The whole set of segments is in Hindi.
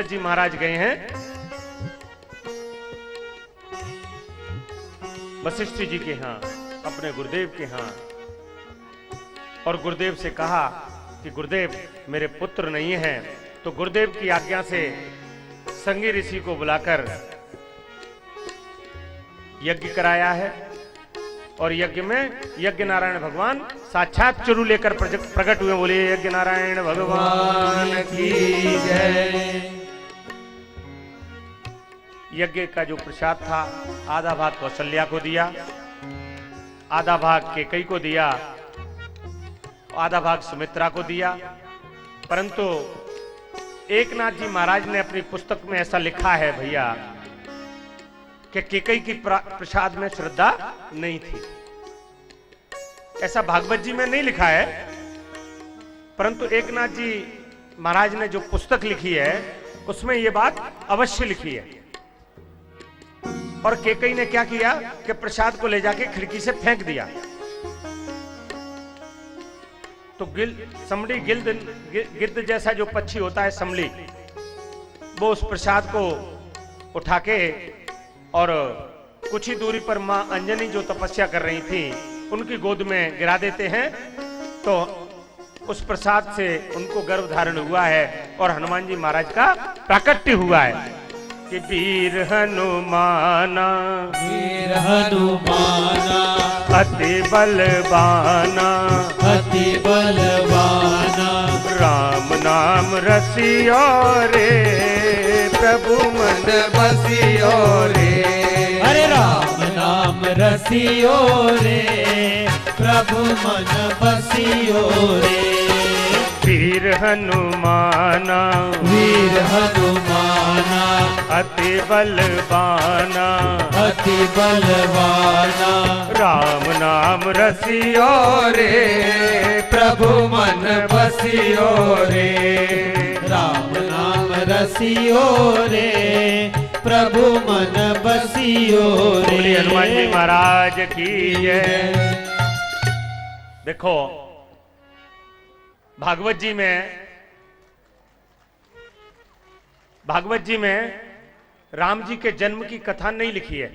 भागवत जी महाराज गए हैं वशिष्ठ जी के यहाँ, अपने गुरुदेव के यहाँ, और गुरुदेव से कहा कि गुरुदेव मेरे पुत्र नहीं हैं। तो गुरुदेव की आज्ञा से संगी ऋषि को बुलाकर यज्ञ कराया है, और यज्ञ में यज्ञ नारायण भगवान साक्षात चुरू लेकर प्रकट हुए। बोले यज्ञ नारायण भगवान की जय। यज्ञ का जो प्रसाद था आधा भाग कौशल्या को दिया, आधा भाग केकई को दिया, आधा भाग सुमित्रा को दिया। परंतु एकनाथ जी महाराज ने अपनी पुस्तक में ऐसा लिखा है भैया कि केकई की प्रसाद में श्रद्धा नहीं थी। ऐसा भागवत जी में नहीं लिखा है, परंतु एकनाथ जी महाराज ने जो पुस्तक लिखी है उसमें यह बात अवश्य लिखी है। और केकई ने क्या किया कि प्रसाद को ले जाके खिड़की से फेंक दिया। तो समड़ी गिद्ध जैसा जो पक्षी होता है समली, वो उस प्रसाद को उठा के और कुछ ही दूरी पर मां अंजनी जो तपस्या कर रही थी उनकी गोद में गिरा देते हैं। तो उस प्रसाद से उनको गर्भ धारण हुआ है और हनुमान जी महाराज का प्राकट्य हुआ है कि वीर हनुमाना अति बलवाना राम नाम रसियो रे प्रभु मन बसियो रे। अरे राम नाम रसियो रे प्रभु मन बसियो रे। वीर हनुमाना अति बलवाना राम नाम रसियो रे प्रभु मन बसियो रे। राम नाम रसियो रे प्रभु मन बसियो रे। हनुमान जी महाराज की जय। देखो भागवत जी में राम जी के जन्म की कथा नहीं लिखी है।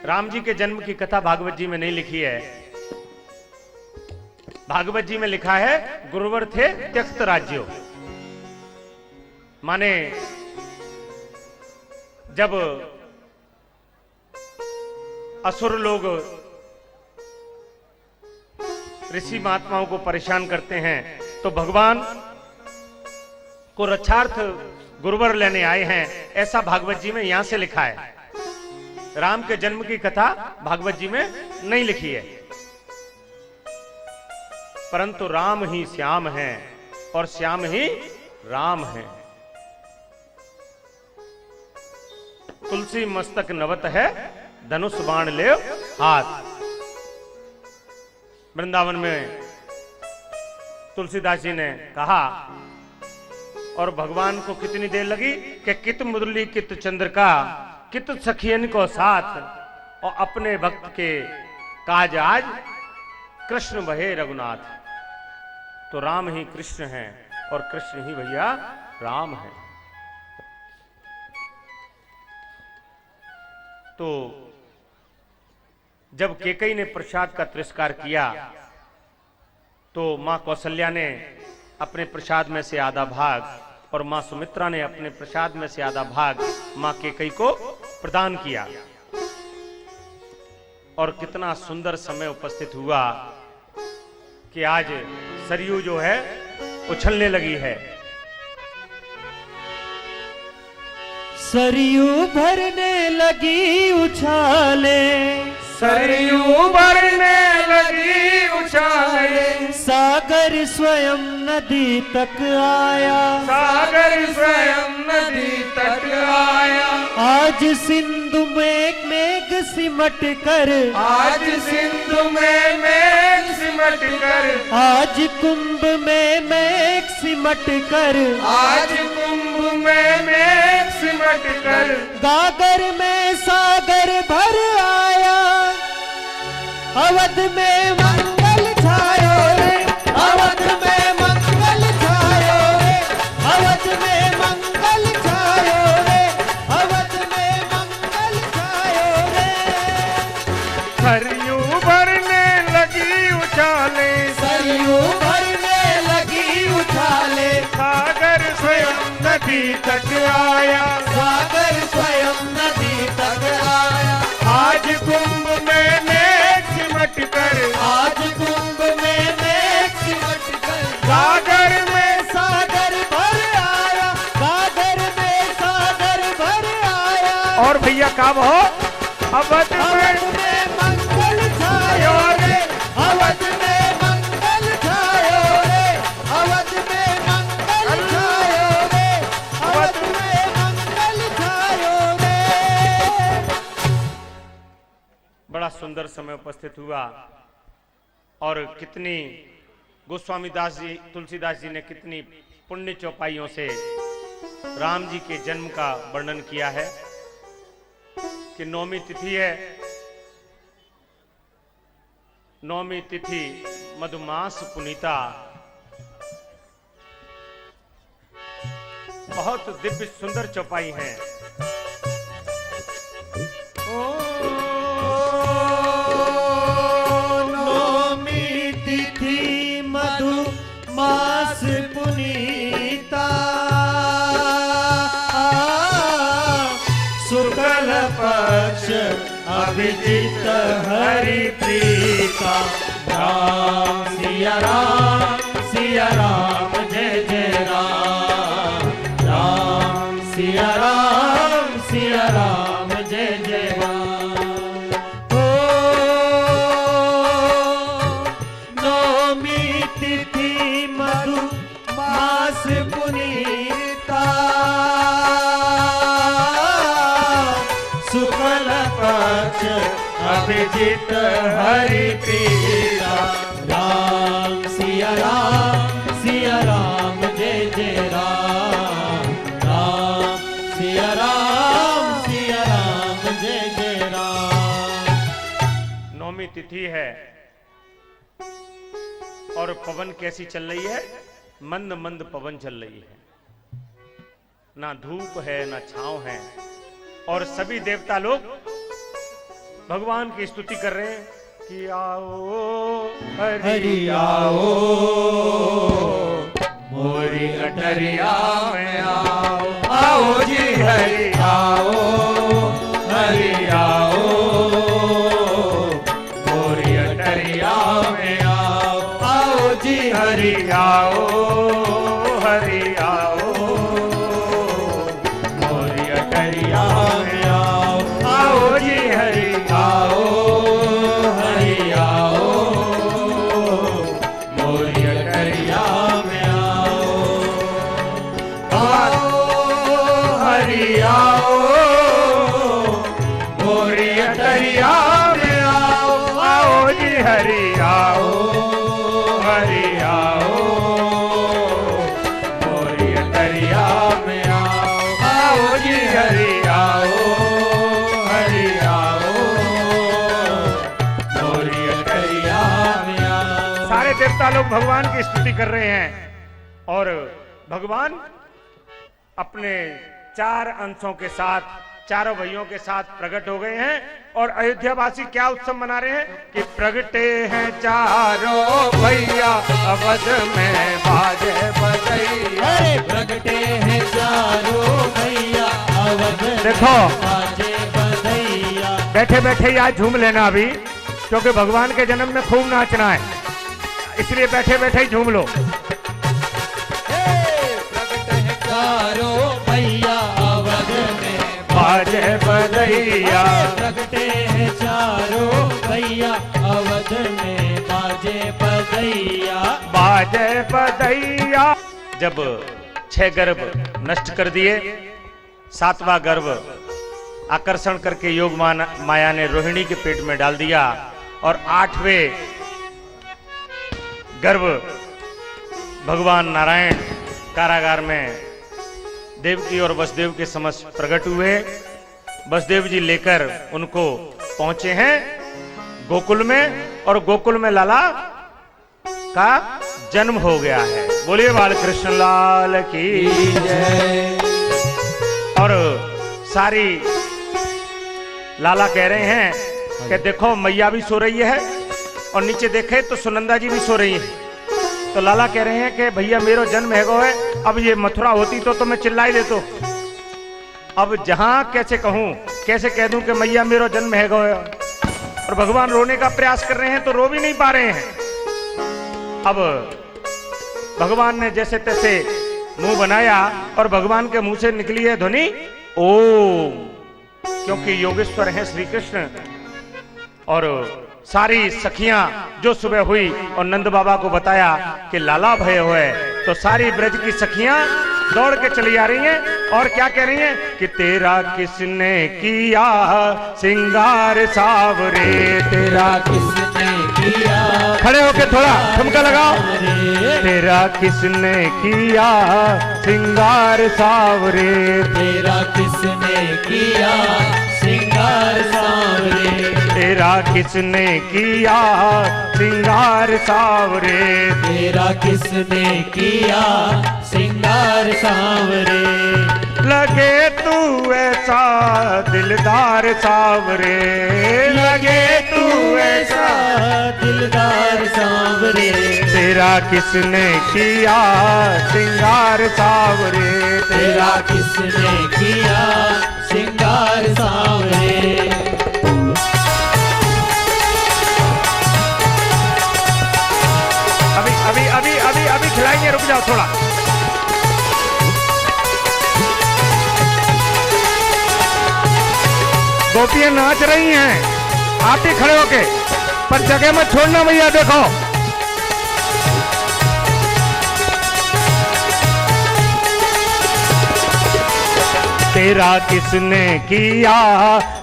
राम जी के जन्म की कथा भागवत जी में नहीं लिखी है। भागवत जी में लिखा है गुरुवर थे त्यक्त राज्यो, माने जब असुर लोग ऋषि महात्माओं को परेशान करते हैं तो भगवान को रक्षार्थ गुरुवर लेने आए हैं, ऐसा भागवत जी में यहां से लिखा है। राम के जन्म की कथा भागवत जी में नहीं लिखी है, परंतु राम ही श्याम है और श्याम ही राम है। तुलसी मस्तक नवत है धनुष बाण ले हाथ। वृंदावन में तुलसीदास जी ने कहा, और भगवान को कितनी देर लगी कि कित मुरली कित चंद्र का कित सखियन को साथ, और अपने भक्त के काज आज कृष्ण बहे रघुनाथ। तो राम ही कृष्ण हैं और कृष्ण ही भैया राम हैं। तो जब केकई ने प्रसाद का तिरस्कार किया तो मां कौशल्या ने अपने प्रसाद में से आधा भाग और मां सुमित्रा ने अपने प्रसाद में से आधा भाग मां केकई को प्रदान किया। और कितना सुंदर समय उपस्थित हुआ कि आज सरयू जो है उछलने लगी है। सरयू भरने लगी उछाले, सरयू भरने लगी उछाले, सागर स्वयं नदी तक आया, सागर स्वयं नदी तक आया। आज सिंधु में मेघ सिमट कर, आज सिंधु में मेघ सिमट कर, आज कुंभ में मेघ सिमट कर, आज कुंभ में मेघ सिमट कर, गागर में सागर भर आया, अवध में मंगल छायो रे, अवध में मंगल नदी तक आया, सागर स्वयं नदी तक आया। आज कुंभ में नेक सिमट कर, आज कुंभ में नेक सिमट कर, सागर में सागर भर आया, सागर में सागर भर आया। और भैया काम हो अवध अवध में मंगल छायो रे, अवध में मंगल छायो रे, अवध में मंगल छायो रे, अवध में मंगल छायो रे। बड़ा सुंदर समय उपस्थित हुआ और कितनी गोस्वामी दास जी, तुलसीदास जी ने कितनी पुण्य चौपाइयों से राम जी के जन्म का वर्णन किया है कि नौमी तिथि है, नौमी तिथि मधुमास पुनीता। बहुत दिव्य सुंदर चौपाई है। नौमी तिथि मधु मास पुनीता, शुक्ल पक्ष अभिजित हरि प्रीता। राम सिया राम जय जय राम, राम सिया राम जय जय राम। ओ नौमी तिथि मधु मास पुनीता, शुक्ल पक्ष अभिजित हरि प्रीता। राम सिया राम जय जय राम, राम सिया राम जय जय राम। नौमी तिथि है और पवन कैसी चल रही है? मंद मंद पवन चल रही है, ना धूप है ना छांव है। और सभी देवता लोग भगवान की स्तुति कर रहे हैं कि आओ हरि आओ, मोरी अटरिया में आओ, आओ जी हरि आओ, हरि आओ, मोरी अटरिया में आओ, आओ जी हरि आओ, हरि आओ, मोरी अटरिया में आओ, आओ जी हरि आओ, हरि आओ, मोरी अटरिया में आओ, आओ हरि आओ, मोरी अटरिया में आओ, आओ जी हरि आओ, हरि आओ, मोरी अटरिया में आओ, आओ जी हरि आओ, हरि आओ, मोरी अटरिया में आओ। सारे देवता लोग भगवान की स्तुति कर रहे हैं और भगवान अपने चार अंशों के साथ, चारों भाइयों के साथ प्रकट हो गए हैं। और अयोध्यावासी क्या उत्सव मना रहे हैं कि प्रगटे हैं चारों भैया, अवध में बाजे बजैया। अरे प्रगटे हैं चारों भैया, अवध में देखो। बाजे बजैया। बैठे बैठे ही आज झूम लेना अभी, क्योंकि भगवान के जन्म में खूब नाचना है, इसलिए बैठे बैठे ही झूम लो। प्रगटे हैं चारों भैया, अवध में बाजे बजैया, प्रगटे हैं चारों भैया, अवध में बाजे बजैया। बाजे बजैया। जब 6 गर्भ नष्ट कर दिए, 7वां गर्भ आकर्षण करके योग माया ने रोहिणी के पेट में डाल दिया और 8वें गर्भ भगवान नारायण कारागार में देवकी और वसुदेव के समक्ष प्रकट हुए। वसुदेव जी लेकर उनको पहुंचे हैं गोकुल में, और गोकुल में लाला का जन्म हो गया है। बोलिए बालकृष्ण लाल की जय। और सारी लाला कह रहे हैं कि देखो मैया भी सो रही है, और नीचे देखे तो सुनंदा जी भी सो रही हैं। तो लाला कह रहे हैं कि भैया मेरो जन्म है गो है, अब ये मथुरा होती तो मैं चिल्लाई देतो। अब जहां कैसे कहूं, कैसे कह दूं कि मैया मेरो जन्म है गो है, और भगवान रोने का प्रयास कर रहे हैं तो रो भी नहीं पा रहे हैं। अब भगवान ने जैसे तैसे मुंह बनाया और भगवान के मुंह से निकली है ध्वनि ओम, क्योंकि योगेश्वर हैं श्री कृष्ण। और सारी सखियां जो सुबह हुई और नंद बाबा को बताया कि लाला भय हुए, तो सारी ब्रज की सखियां दौड़ के चली आ रही हैं और क्या कह रही हैं कि तेरा किसने किया सिंगार सावरे, तेरा किसने किया, खड़े होके थोड़ा ठुमका लगाओ, तेरा किसने किया सिंगार सावरे, तेरा किसने किया सिंगार सावरे, तेरा किसने किया सिंगार सावरे, तेरा किसने किया सिंगार सावरे, लगे तू ऐसा दिलदार सावरे, लगे तू ऐसा दिलदार सावरे, तेरा किसने किया सिंगार सावरे, तेरा किसने किया सिंगार सावरे। अभी खिलाएंगे, रुक जाओ थोड़ा। गोपियां नाच रही हैं, आप ही खड़े होके, पर जगह मत छोड़ना भैया। देखो तेरा किसने किया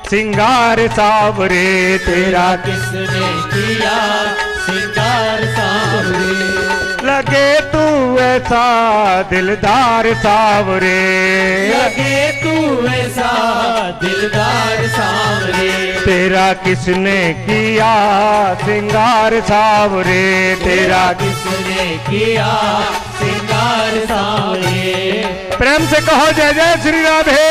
सिंगार सावरे, तेरा किसने किया सिंगार सावरे, लगे तू ऐसा दिलदार सावरे, लगे तू ऐसा दिलदार सावरे, तेरा किसने किया सिंगार सावरे, तेरा किसने किया सिंगार सावरे। प्रेम से कहो जय जय श्री राधे।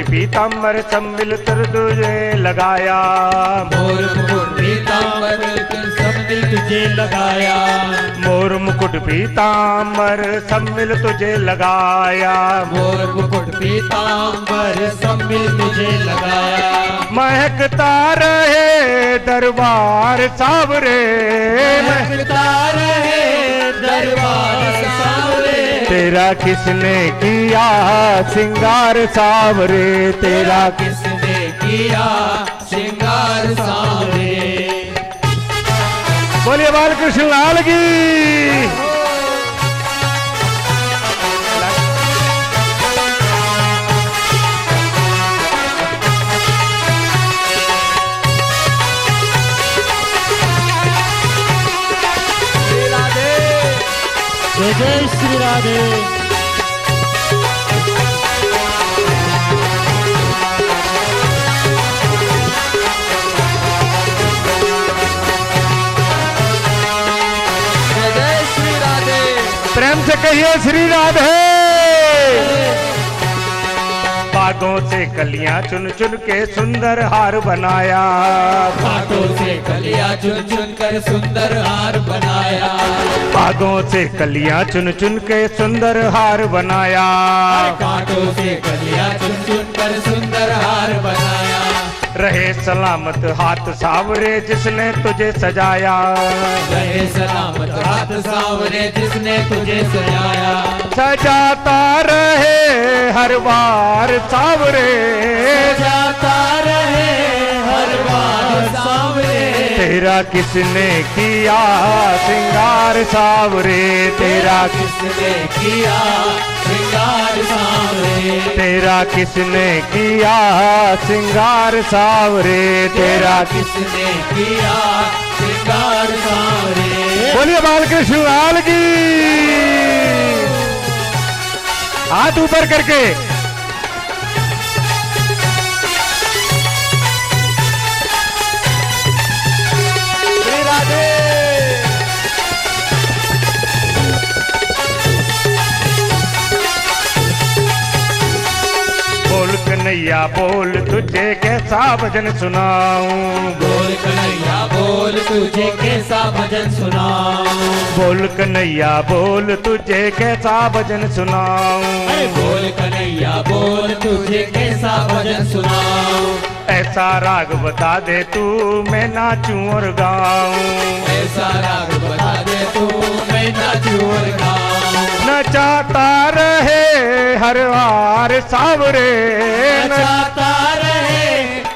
पीताम्बर सम्मिलित तुझे लगाया, मोर मुकुट पीताम्बर सम्मिल तुझे लगाया, मोर मुकुट पीताम्बर सम्मिल तुझे लगाया, मोर मुकुट पीताम्बर सम्मिल तुझे लगाया, महकता रहे दरबार सावरे, महकता रहे दरबार सावरे, तेरा किसने किया सिंगार सावरे, तेरा किसने किया सिंगार सावरे। बोलिए बालकृष्ण लाल की। जय जय श्री राधे। जय जय श्री राधे। प्रेम से कहिए श्री राधे। बागों से कलियां चुन चुन के सुंदर हार बनाया, बागों से कलियां चुन चुन कर सुंदर हार बनाया, बागों से कलियां चुन चुन के सुंदर हार बनाया, कांटों से कलियां चुन चुन कर सुंदर हार बनाया, रहे सलामत हाथ सावरे जिसने तुझे सजाया, रहे सलामत हाथ सावरे जिसने तुझे सजाया, सजाता रहे हर बार सावरे, सजाता रहे हर बार सावरे, तेरा किसने किया सिंगार सावरे, तेरा किसने किया श्रृंगार सावरे, तेरा किसने किया सिंगार सावरे, तेरा किसने किया श्रृंगार सावरे। बोलिए बालकृष्ण लाल की। हाथ ऊपर करके कन्हैया बोल तुझे कैसा भजन सुनाऊं। बोल कन्हैया बोल तुझे कैसा भजन सुनाऊं। बोल कन्हैया बोल तुझे कैसा भजन सुनाऊं। अरे बोल कन्हैया बोल तुझे कैसा भजन सुनाऊं। ऐसा राग बता दे तू मैं नाचूं और गाऊं। ऐसा राग बता दे तू मैं नाचूं और गाऊं। नचाता रहे हर वार सावरे, नचाता रहे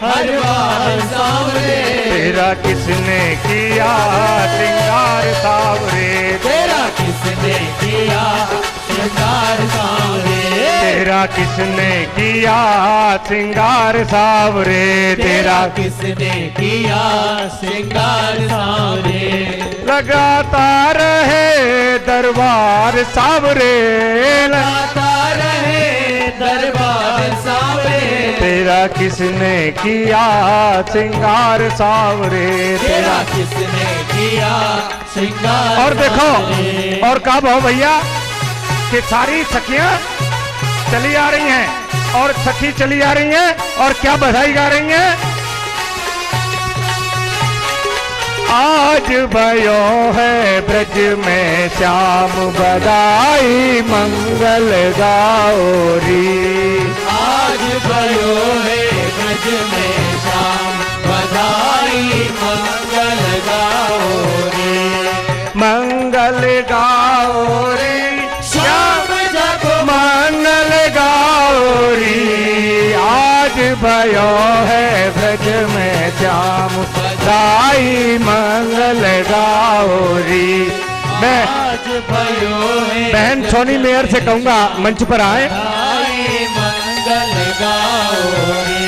हर बार सावरे। तेरा किसने किया श्रृंगार सावरे। तेरा किसने किया श्रृंगार सावरे। तेरा किसने किया श्रृंगार सावरे। तेरा किसने किया श्रृंगार सावरे। लगाता रहे दरबार सावरे। लगाता रहे दरबार सावरे। तेरा किसने किया श्रृंगार सावरे। तेरा किसने किया श्रृंगार। और देखो सावरे। और का भाव भैया कि सारी सखियां चली आ रही हैं और सखी चली आ रही हैं और क्या बधाई गा रही हैं। आज भयो है ब्रज में श्याम बधाई मंगल गाओरी। आज भयो है ब्रज में श्याम बधाई मंगल गाओरी। मंगल गाओरी श्याम जग मंगल गाओरी। आज भयो है ब्रज में श्याम बधाई मंगल गाओरी। मैं आज भयो है बहन सोनी मेयर से कहूंगा मंच पर आए। बधाई मंगल गाओरी।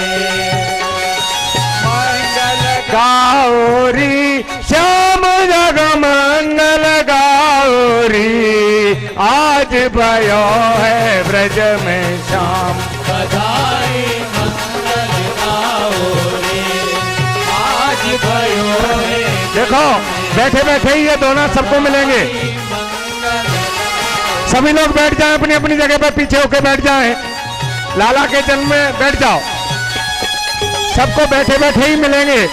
गाओरी श्याम जग मंगल गाओरी। आज भयो है ब्रज में श्याम बधाई मंगल गाओरी। आज भयो है देखो बैठे बैठे ही ये दोनों सबको मिलेंगे। सभी लोग बैठ जाएं अपनी अपनी जगह पर, पीछे होके बैठ जाएं। लाला के जन्म में बैठ जाओ। सबको बैठे बैठे ही मिलेंगे,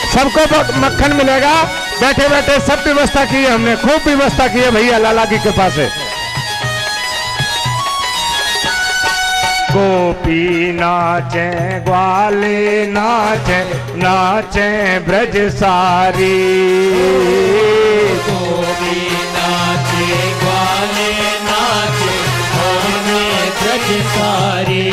सबको मक्खन मिलेगा। बैठे बैठे सब व्यवस्था की है हमने, खूब व्यवस्था की है भैया लाला की कृपा से। गोपी नाचे ग्वाले नाचे नाचे ब्रज सारी। गोपी नाचे ग्वाले नाचे हमें ब्रज सारी।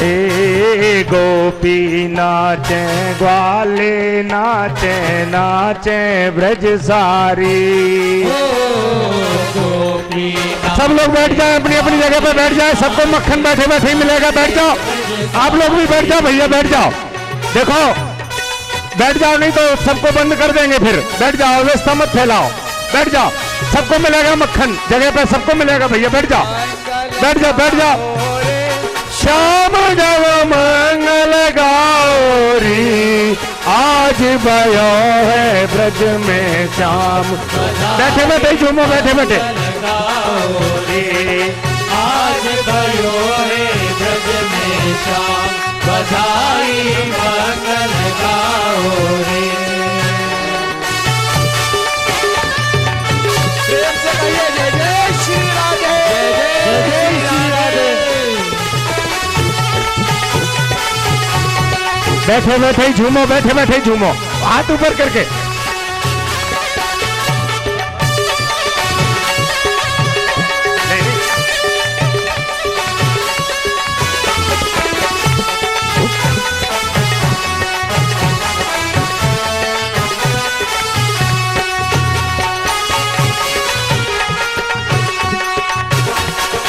ए गोपी नाचे ग्वाले नाचे नाचे ब्रज सारी। गोपी सब लोग बैठ जाएं अपनी अपनी जगह पर बैठ जाएं। सबको मक्खन बैठे बैठे ही मिलेगा। बैठ जाओ, आप लोग भी बैठ जाओ भैया, बैठ जाओ। देखो बैठ जाओ, नहीं तो सबको बंद कर देंगे फिर। बैठ जाओ, व्यवस्था मत फैलाओ, बैठ जाओ। सबको मिलेगा मक्खन जगह पे, सबको मिलेगा भैया, बैठ जाओ बैठ जाओ बैठ जाओ। श्याम जग मंगल गाओरी। आज भयो है ब्रज में श्याम। बैठे बैठे झूमो, बैठे बैठे। आज भयो है ब्रज में श्याम बधाई मंगल गाओरी। प्रेम से कहिए जय जय श्री राधे। जय जय श्री राधे। बैठे बैठे ही झूमो, बैठे बैठे ही झूमो, हाथ ऊपर करके।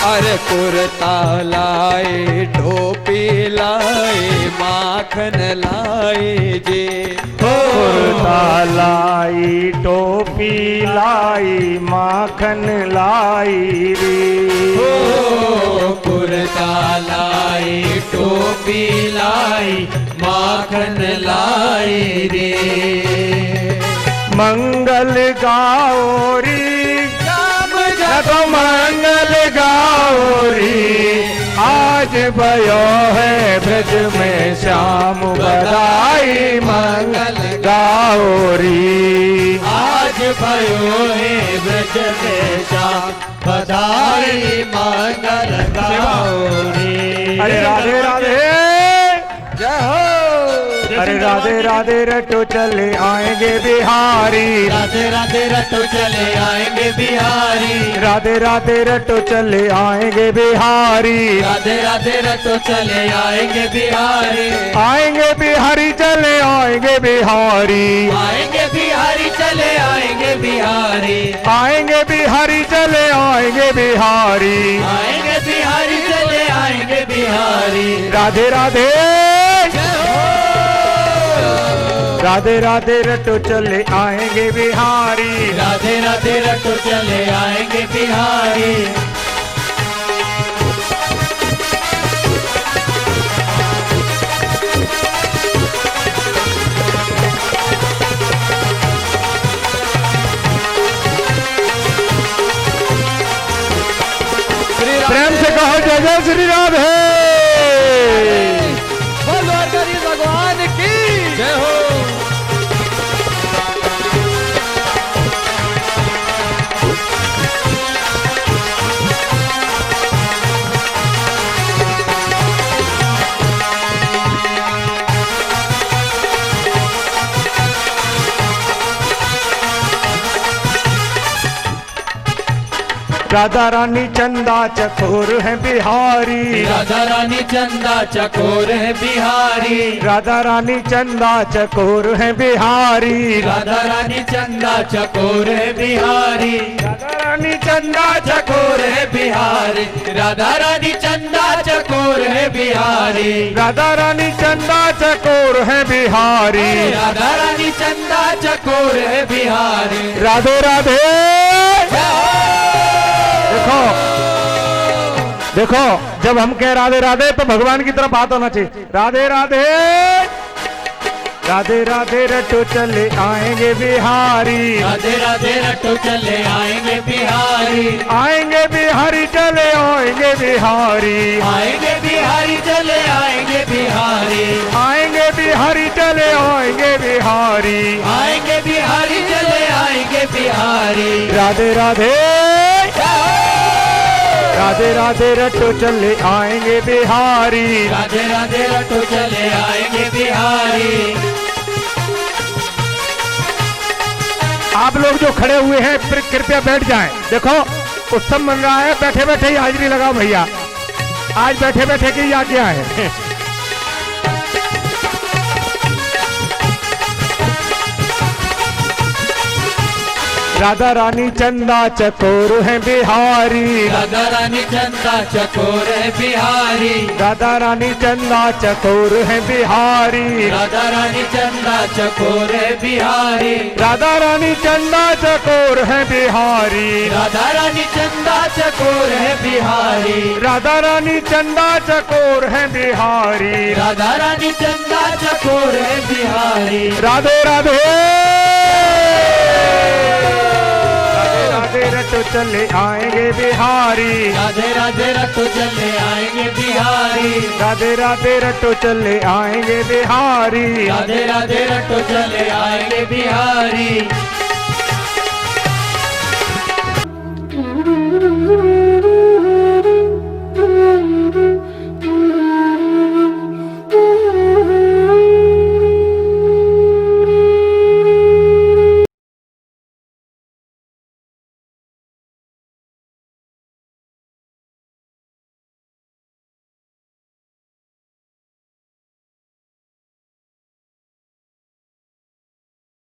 अरे कुर्ता लाए टोपी लाए माखन लाए जे। कुर्ता लाई टोपी लाई माखन लाई रे। कुर्ता लाई टोपी लाई माखन लाई रे। मंगल गाओरी जब मंगल गाओरी। आज भयो है ब्रज में श्याम बधाई मंगल गाओरी। आज भयो है ब्रज में श्याम बधाई मंगल गाओरी। अरे राधे राधे, जय हो। अरे राधे राधे रटो चले आएंगे बिहारी। राधे राधे रटो चले आएंगे बिहारी। राधे राधे रटो चले आएंगे बिहारी। राधे राधे रटो चले आएंगे बिहारी। आएंगे बिहारी चले आएंगे बिहारी। आएंगे बिहारी चले आएंगे बिहारी। आएंगे बिहारी चले आएंगे बिहारी। आएंगे बिहारी चले आएंगे बिहारी। राधे राधे, राधे राधे रटो चले आएंगे बिहारी। राधे राधे रटो चले आएंगे बिहारी। प्रेम से कहो जय जय श्री राधे। बोलो हरि भगवान की जय हो। राधा रानी चंदा चकोर है बिहारी। राधा रानी चंदा चकोर है बिहारी। राधा रानी चंदा चकोर है बिहारी। राधा रानी चंदा चकोर है बिहारी। राधा रानी चंदा चकोर है बिहारी। राधा रानी चंदा चकोर है बिहारी। राधा रानी चंदा चकोर है बिहारी। राधा रानी चंदा चकोर है बिहारी। राधे राधे। देखो देखो, जब हम कह राधे राधे तो भगवान की तरफ बात होना चाहिए। राधे राधे, राधे राधे रटो चले आएंगे बिहारी। राधे राधे रटो चले आएंगे बिहारी। आएंगे बिहारी चले आएंगे बिहारी। आएंगे बिहारी चले आएंगे बिहारी। आएंगे बिहारी चले आएंगे बिहारी। आएंगे बिहारी चले आएंगे बिहारी। राधे राधे, राधे राधे रटो चले आएंगे बिहारी। राधे राधे रटो चले आएंगे बिहारी। आप लोग जो खड़े हुए हैं कृपया बैठ जाएं। देखो उत्सव बन रहा है, बैठे बैठे ही हाजिरी लगाओ भैया। आज बैठे बैठे की आज्ञा है। राधा रानी चंदा चकोर है बिहारी। राधा रानी चंदा चकोर है बिहारी। राधा रानी चंदा चकोर है बिहारी। राधा रानी चंदा चकोर है बिहारी। राधा रानी चंदा चकोर है बिहारी। राधा रानी चंदा चकोर है बिहारी। राधा रानी चंदा चकोर है बिहारी। राधा रानी चंदा चकोर है बिहारी। राधे राधे, राधे रटो चले आएंगे बिहारी। राधे राधे रटो चले आएंगे बिहारी। राधे राधे रटो चले आएंगे बिहारी। राधे राधे रटो चले आएंगे बिहारी।